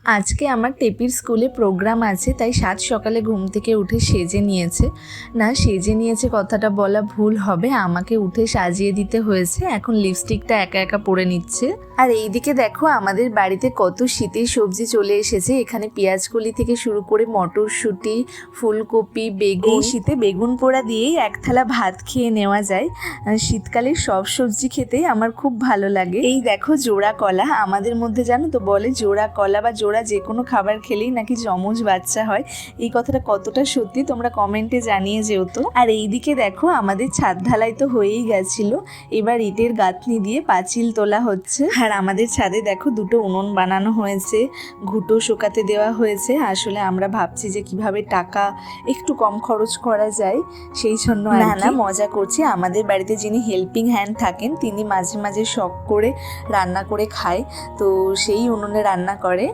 আজকে আমার টেপির স্কুলে প্রোগ্রাম আছে, তাই সাত সকালে ঘুম থেকে উঠে সেজে নিয়েছে। না, সেজে নিয়েছে কথাটা বলা ভুল হবে, আমাকে উঠে সাজিয়ে দিতে হয়েছে। এখন লিপস্টিকটা একা একা পরে নিচ্ছে। আর এইদিকে দেখো আমাদের বাড়িতে কত শীতের সবজি চলে এসেছে। এখানে পেঁয়াজকলি থেকে শুরু করে মটরশুঁটি, ফুলকপি, বেগুন। শীতে বেগুন পোড়া দিয়েই এক থালা ভাত খেয়ে নেওয়া যায়। শীতকালের সব সবজি খেতে আমার খুব ভালো লাগে। এই দেখো জোড়া কলা, আমাদের মধ্যে জানো তো বলে জোড়া কলা বা জোড়া যে কোনো খাবার খেলেই নাকি যমজ বাচ্চা হয়। এই কথাটা কতটা সত্যি তোমরা কমেন্টে জানিয়ে যেও তো। আর এইদিকে দেখো আমাদের ছাদ ঢালাই তো হয়েই গেছিল, এবার ইটের গাঁথনি দিয়ে পাঁচিল তোলা হচ্ছে। আর আমাদের ছাদে দেখো দুটো উনুন বানানো হয়েছে, ঘুঁটো শুকাতে দেওয়া হয়েছে। আসলে আমরা ভাবছি যে কিভাবে টাকা একটু কম খরচ করা যায়, সেই জন্য না মজা করছি। আমাদের বাড়িতে যিনি হেল্পিং হ্যান্ড থাকেন তিনি মাঝে মাঝে শখ করে রান্না করে খায়, তো সেই উনুনে রান্না করে।